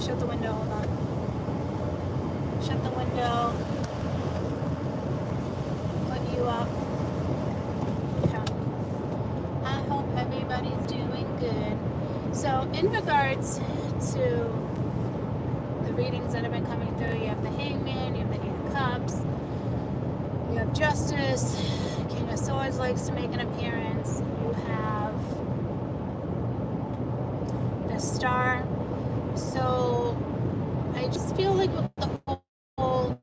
shut the window, hold on. Shut the window. Put you up. Okay. I hope everybody's doing good. So in regards to the readings that have been coming through, you have the Hangman, you have the Eight of Cups, you have Justice, King of Swords likes to make an appearance, you have the Star. So I just feel like with the whole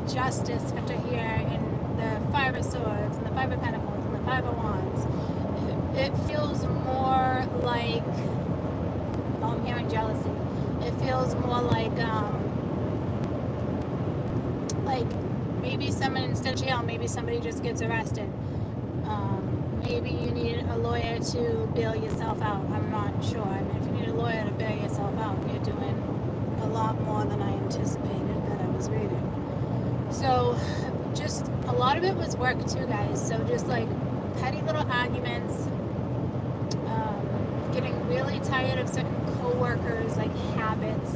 Justice factor here and the Five of Swords and the Five of Pentacles and the Five of Wands, it feels more like, oh, I'm hearing jealousy. It feels more like maybe someone, instead of jail, maybe somebody just gets arrested. Maybe you need a lawyer to bail yourself out. I'm not sure. I mean, if you need a lawyer to bail yourself out, you're doing a lot more than I anticipated that I was reading. So just a lot of it was work too, guys. So just like petty little arguments, getting really tired of certain co-workers, like habits,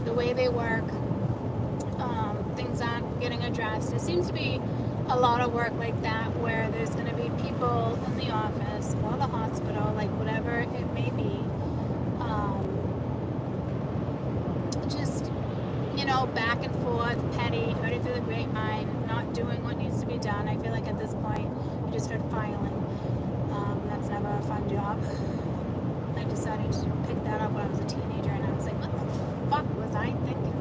the way they work, things aren't getting addressed. It seems to be a lot of work like that, where there's going to be people in the office or the hospital, like whatever it may be, just, you know, back and forth, petty, heard it through the grapevine, not doing what needs to be done. I feel like at this point, we just heard filing. That's never a fun job. I decided to pick that up when I was a teenager, and I was like, what the fuck was I thinking?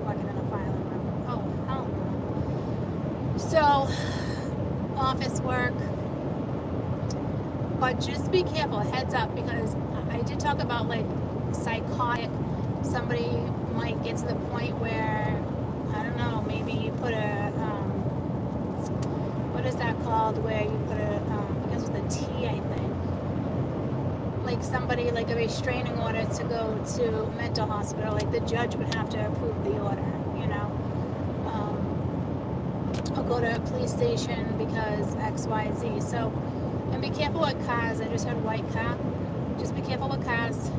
Working in a filing room. Oh, hell no. So, office work. But just be careful, heads up, because I did talk about like psychotic. Somebody might get to the point where, I don't know, maybe you put a, what is that called, where you put a, begins with a T, I think. Like somebody, like a restraining order to go to mental hospital, like the judge would have to approve the order, you know. Or go to a police station because X, Y, Z. So, and be careful with cars. I just heard white car. Just be careful with cars.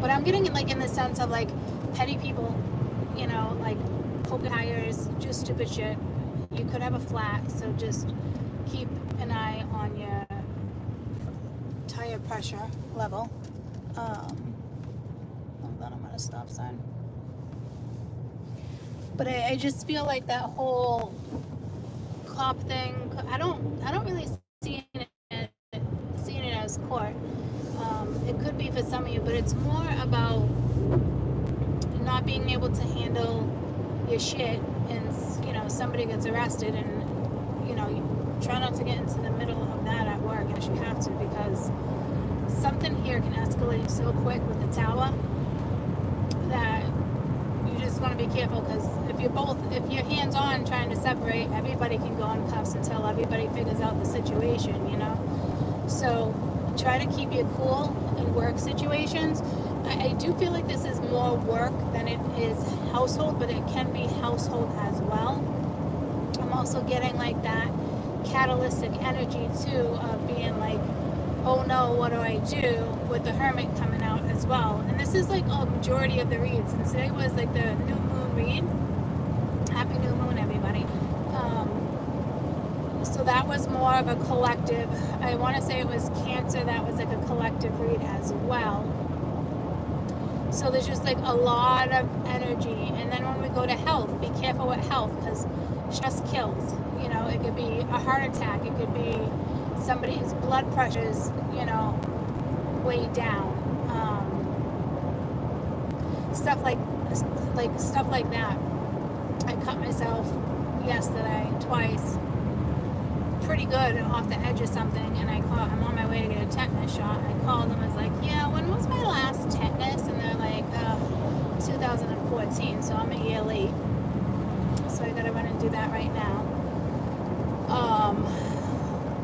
But I'm getting it like in the sense of like petty people, you know, like poker hires, just stupid shit. You could have a flat, so just keep an eye on your tire pressure level. Hold on, I'm at a stop sign. But I just feel like that whole cop thing, I don't really see it as court. It could be for some of you, but it's more about not being able to handle your shit, and you know, somebody gets arrested, and you know, you try not to get into the middle of that at work unless you have to, because something here can escalate so quick with the tower that you just want to be careful, because if you're hands-on trying to separate, everybody can go in cuffs until everybody figures out the situation, you know. So try to keep you cool in work situations. I do feel like this is more work than it is household, but it can be household as well. I'm also getting like that catalytic energy too, of being like, oh no, what do I do, with the Hermit coming out as well. And this is like a majority of the reads, and today was like the new moon read. Happy new moon, everybody. So that was more of a collective, I want to say it was Cancer, that was like a collective read as well. So there's just like a lot of energy. And then when we go to health, be careful with health, because stress kills. You know, it could be a heart attack, it could be somebody's blood pressure's, you know, way down. Stuff like that. I cut myself yesterday twice, pretty good, off the edge of something, and I'm on my way to get a tetanus shot. I called them, I was like, yeah, when was my last tetanus? And they're like, 2014, so I'm a year late. So I gotta run and do that right now.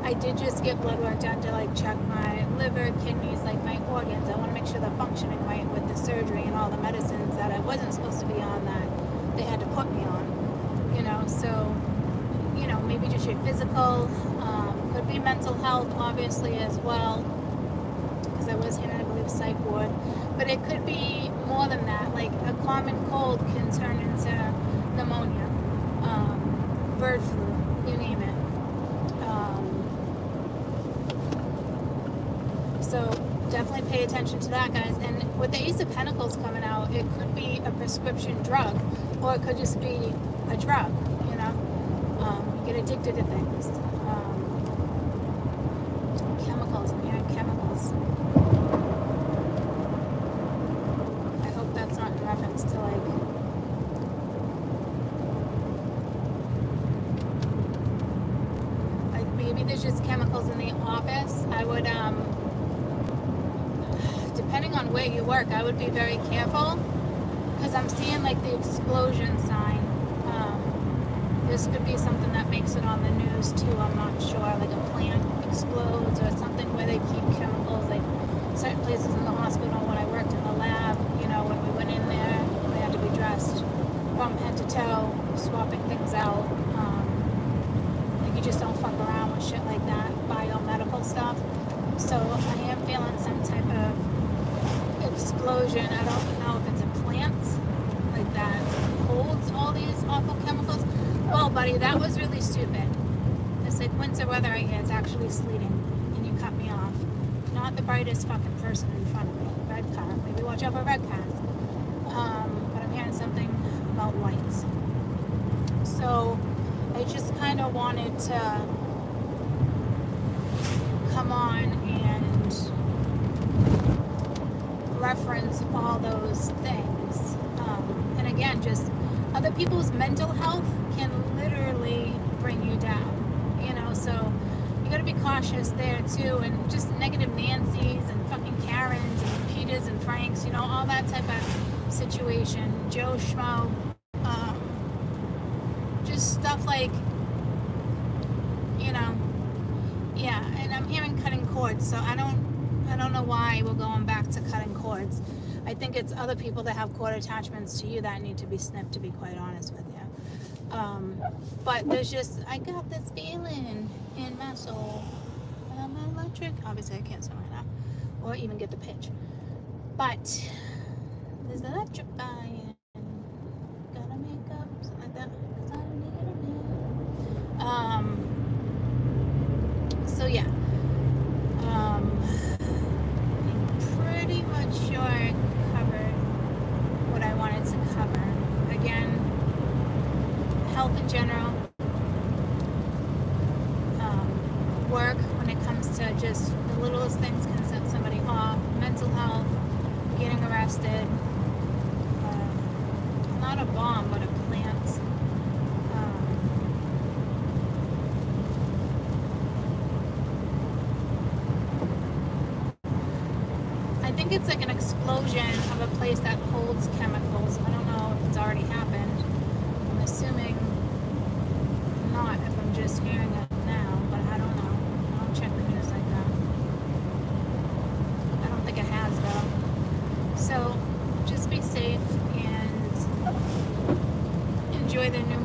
I did just get blood work done to like check my liver, kidneys, like my organs. I want to make sure they're functioning right with the surgery and all the medicines that I wasn't supposed to be on that they had to put me on, you know. So, you know, maybe just your physical, could be mental health obviously as well, because I was handed, I believe, a psych ward. But it could be more than that. Like a common cold can turn into pneumonia, bird flu, you name it. So definitely pay attention to that, guys. And with the Ace of Pentacles coming out, it could be a prescription drug, or it could just be a drug, you know. You get addicted to things. Chemicals, I'm hearing chemicals. I hope that's not in reference to like maybe there's just chemicals in the office. I would depending on where you work, I would be very careful, because I'm seeing like the explosion sign. This could be something that makes it on the news too, I'm not sure, like a plant explodes or something where they keep chemicals, like certain places in the hospital. When I worked in the lab, you know, when we went in there, we had to be dressed from head to toe, swapping things out. Like you just don't fuck around with shit like that, biomedical stuff. So I am feeling some type of explosion. I don't know if it's a plant like that holds all these awful chemicals. Well, buddy, that was really stupid. It's like winter weather right here. It's actually sleeting, and you cut me off. Not the brightest fucking person in front of me. Red car. Maybe watch out for red cars. But I'm hearing something about lights. So I just kind of wanted to come on and reference all those things. And again, just other people's mental health can literally bring you down, you know, so you gotta be cautious there too. And just negative Nancy's and fucking Karens and Peters and Franks, you know, all that type of situation. Joe Schmo, just stuff like, you know, yeah. And I'm hearing cutting cords, so I don't know why we're going back to cutting cords. I think it's other people that have cord attachments to you that need to be snipped, to be quite honest with you. But there's just, I got this feeling in my soul. I'm electric. Obviously, I can't sing right now, or even get the pitch. But there's electrifying. Gotta make up something like that. 'Cause I need it. So yeah. I'm pretty much sure I covered what I wanted to cover. Again, health in general, work when it comes to just the littlest things can set somebody off, mental health, getting arrested, not a bomb but a plant. I think it's like an explosion of a place that holds chemicals. I don't know if it's already happened. I'm assuming not, if I'm just hearing it now, but I don't know. I don't check the news like that. I don't think it has though. So just be safe and enjoy the new